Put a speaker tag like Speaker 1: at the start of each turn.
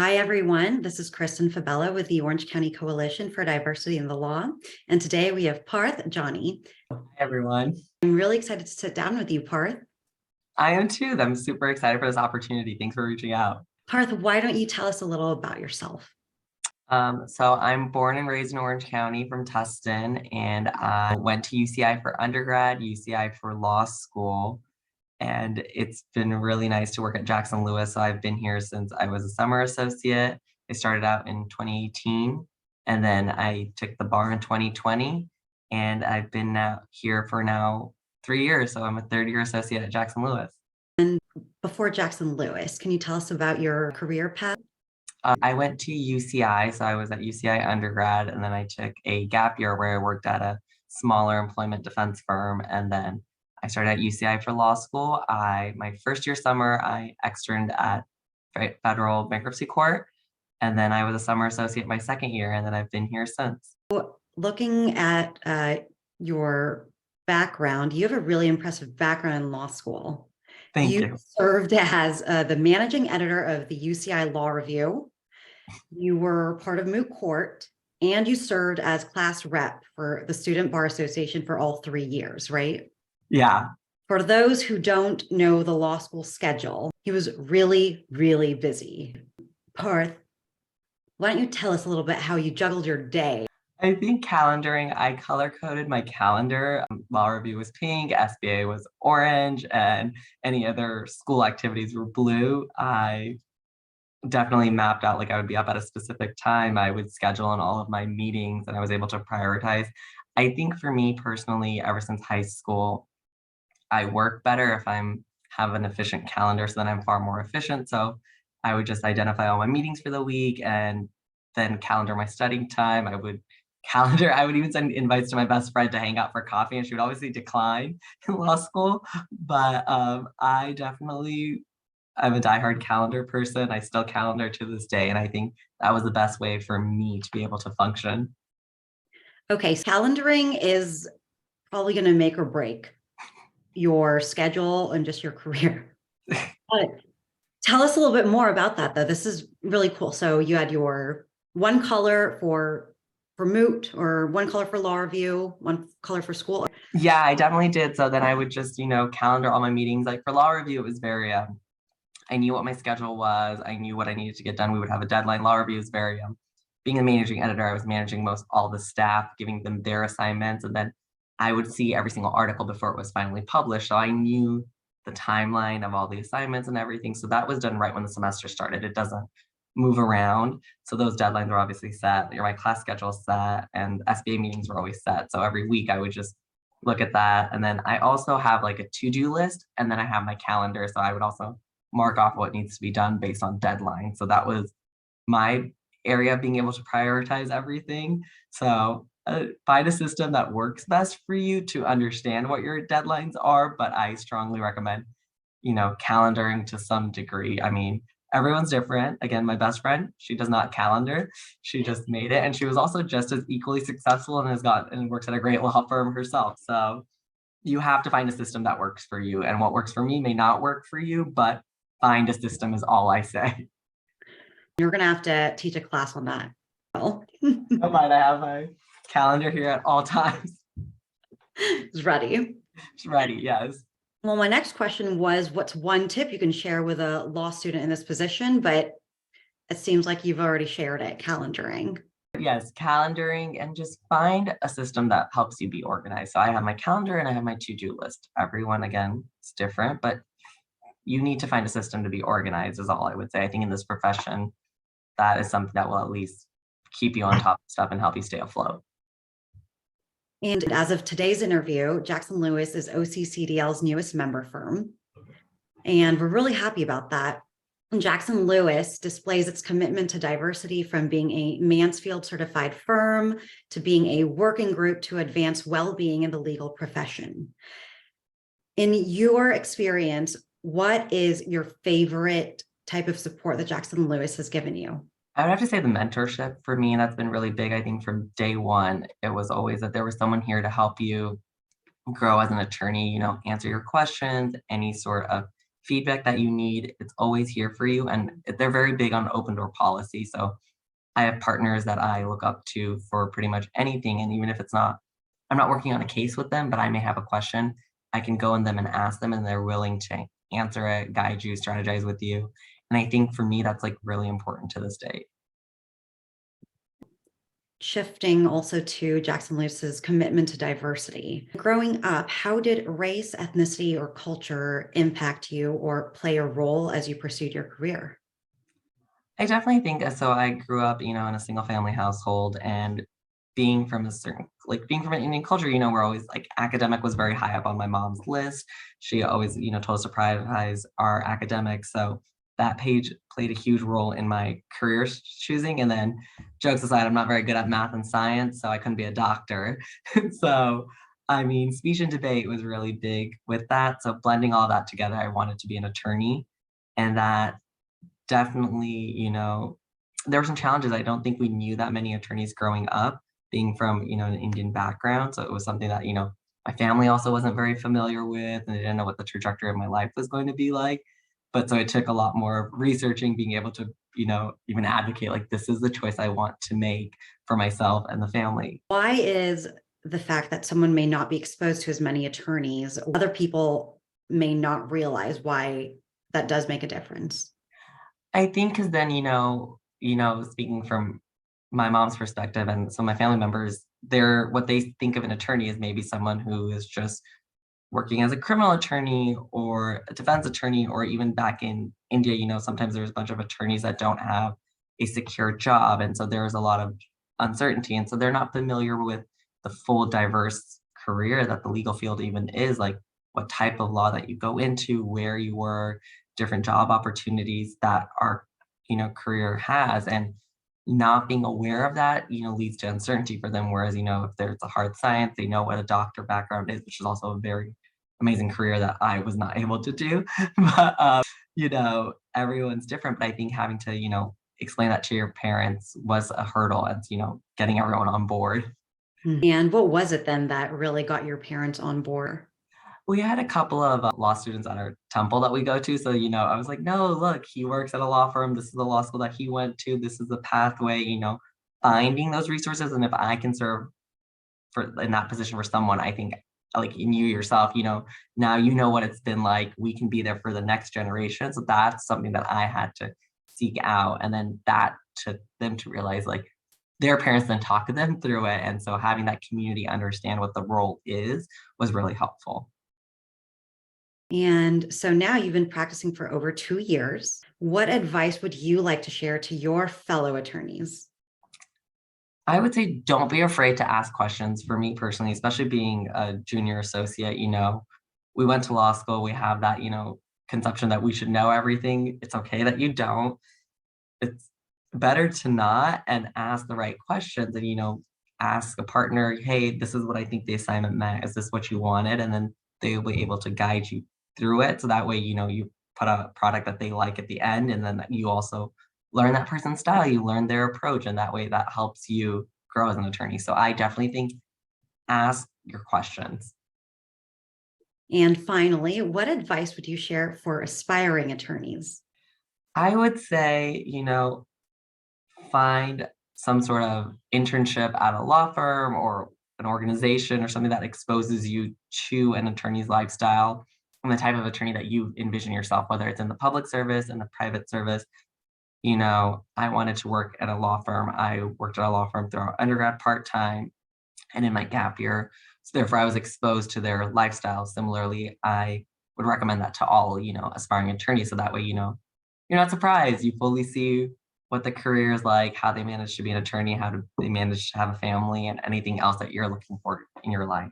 Speaker 1: Hi, everyone. This is Kristen Fabella with the Orange County Coalition for Diversity in the Law. And today we have Parth Jani.
Speaker 2: Hi, everyone.
Speaker 1: I'm really excited to sit down with you, Parth.
Speaker 2: I am too. I'm super excited for this opportunity. Thanks for reaching out.
Speaker 1: Parth, why don't you tell us a little about yourself?
Speaker 2: So I'm born and raised in Orange County from Tustin, and I went to UCI for undergrad, UCI for law school, and it's been really nice to work at Jackson Lewis. So I've been here since I was a summer associate. I started out in 2018, and then I took the bar in 2020, and I've been here for now 3 years. So I'm a third-year associate at Jackson Lewis.
Speaker 1: Before Jackson Lewis, can you tell us about your career path?
Speaker 2: I went to UCI, so I was at UCI undergrad, and then I took a gap year where I worked at a smaller employment defense firm, and then I started at UCI for law school. My first year summer, I externed at federal bankruptcy court, and then I was a summer associate my second year, and then I've been here since.
Speaker 1: Looking at your background, you have a really impressive background in law school.
Speaker 2: Thank you.
Speaker 1: Served as the managing editor of the UCI Law Review. You were part of moot court, and you served as class rep for the Student Bar Association for all 3 years, right?
Speaker 2: Yeah.
Speaker 1: For those who don't know the law school schedule, he was really, really busy. Parth, why don't you tell us a little bit how you juggled your day?
Speaker 2: I think calendaring, I color-coded my calendar. Law review was pink, SBA was orange, and any other school activities were blue. I definitely mapped out, like I would be up at a specific time. I would schedule in all of my meetings, and I was able to prioritize. I think for me personally, ever since high school, I work better if have an efficient calendar, so then I'm far more efficient. So I would just identify all my meetings for the week and then calendar my studying time. I would even send invites to my best friend to hang out for coffee, and she would obviously decline in law school. But I'm a diehard calendar person. I still calendar to this day, and I think that was the best way for me to be able to function.
Speaker 1: Okay, so calendaring is probably going to make or break your schedule and just your career. Tell us a little bit more about that, though. This is really cool. So you had your one color for moot, or one color for law review, one color for school.
Speaker 2: Yeah, I definitely did. So then I would just, calendar all my meetings. Like for law review, it was very, I knew what my schedule was. I knew what I needed to get done. We would have a deadline. Law review is very, being a managing editor, I was managing all the staff, giving them their assignments. And then I would see every single article before it was finally published. So I knew the timeline of all the assignments and everything. So that was done right when the semester started. It doesn't move around. So those deadlines were obviously set. My class schedule set, and SBA meetings were always set. So every week I would just look at that. And then I also have like a to-do list, and then I have my calendar. So I would also mark off what needs to be done based on deadline. So that was my area of being able to prioritize everything. So find a system that works best for you to understand what your deadlines are. But I strongly recommend, calendaring to some degree. I mean, everyone's different. Again, my best friend, she does not calendar. She just made it. And she was also just as equally successful and works at a great law firm herself. So you have to find a system that works for you. And what works for me may not work for you, but find a system is all I say.
Speaker 1: You're going to have to teach a class on that.
Speaker 2: Don't mind, I have my calendar here at all times.
Speaker 1: It's ready.
Speaker 2: It's ready, yes.
Speaker 1: Well, my next question was, what's one tip you can share with a law student in this position? But it seems like you've already shared it, calendaring.
Speaker 2: Yes, calendaring, and just find a system that helps you be organized. So I have my calendar and I have my to-do list. Everyone, again, is different, but you need to find a system to be organized is all I would say. I think in this profession, that is something that will at least keep you on top of stuff and help you stay afloat.
Speaker 1: And as of today's interview, Jackson Lewis is OCCDL's newest member firm. And we're really happy about that. Jackson Lewis displays its commitment to diversity, from being a Mansfield certified firm to being a working group to advance well-being in the legal profession. In your experience, what is your favorite type of support that Jackson Lewis has given you?
Speaker 2: I would have to say the mentorship for me, that's been really big. I think from day one, it was always that there was someone here to help you grow as an attorney, answer your questions, any sort of feedback that you need, it's always here for you. And they're very big on open door policy. So I have partners that I look up to for pretty much anything. And even if it's not, I'm not working on a case with them, but I may have a question, I can go in them and ask them, and they're willing to answer it, guide you, strategize with you. And I think for me, that's like really important to this day.
Speaker 1: Shifting also to Jackson Lewis's commitment to diversity. Growing up, how did race, ethnicity, or culture impact you or play a role as you pursued your career?
Speaker 2: I definitely think so. I grew up, in a single family household, and being from a certain, like being from an Indian culture, we're always like academic was very high up on my mom's list. She always, told us to prioritize our academics. So that page played a huge role in my career choosing. And then jokes aside, I'm not very good at math and science, so I couldn't be a doctor. So I mean, speech and debate was really big with that. So blending all that together, I wanted to be an attorney. And that definitely, there were some challenges. I don't think we knew that many attorneys growing up, being from, an Indian background. So it was something that, my family also wasn't very familiar with, and they didn't know what the trajectory of my life was going to be like. But so it took a lot more researching, being able to, even advocate like this is the choice I want to make for myself and the family.
Speaker 1: Why is the fact that someone may not be exposed to as many attorneys, other people may not realize why that does make a difference?
Speaker 2: I think because then, speaking from my mom's perspective and some of my family members, they're what they think of an attorney is maybe someone who is just working as a criminal attorney or a defense attorney, or even back in India, sometimes there's a bunch of attorneys that don't have a secure job. And so there's a lot of uncertainty. And so they're not familiar with the full diverse career that the legal field even is, like what type of law that you go into, where you work, different job opportunities that our, career has. And not being aware of that, leads to uncertainty for them. Whereas, if there's a hard science, they know what a doctor background is, which is also a very amazing career that I was not able to do. But, everyone's different. But I think having to, explain that to your parents was a hurdle, and, getting everyone on board.
Speaker 1: And what was it then that really got your parents on board?
Speaker 2: We had a couple of law students at our temple that we go to. So, I was like, no, look, he works at a law firm. This is the law school that he went to. This is the pathway, finding those resources. And if I can serve for in that position for someone, I think like in you yourself, now you know what it's been like. We can be there for the next generation. So that's something that I had to seek out. And then that to them to realize like their parents then talk to them through it. And so having that community understand what the role is was really helpful.
Speaker 1: And so now you've been practicing for over 2 years. What advice would you like to share to your fellow attorneys?
Speaker 2: I would say don't be afraid to ask questions. For me personally, especially being a junior associate, we went to law school, we have that, conception that we should know everything. It's okay that you don't. It's better to not, and ask the right questions, and, ask a partner, hey, this is what I think the assignment meant. Is this what you wanted? And then they'll be able to guide you through it. So that way, you put a product that they like at the end, and then you also learn that person's style, you learn their approach, and that way that helps you grow as an attorney. So I definitely think ask your questions.
Speaker 1: And finally, what advice would you share for aspiring attorneys?
Speaker 2: I would say, find some sort of internship at a law firm or an organization or something that exposes you to an attorney's lifestyle and the type of attorney that you envision yourself, whether it's in the public service, in the private service. I wanted to work at a law firm. I worked at a law firm throughout undergrad part-time and in my gap year. So therefore I was exposed to their lifestyle. Similarly, I would recommend that to all, aspiring attorneys. So that way, you're not surprised. You fully see what the career is like, how they manage to be an attorney, how do they manage to have a family, and anything else that you're looking for in your life.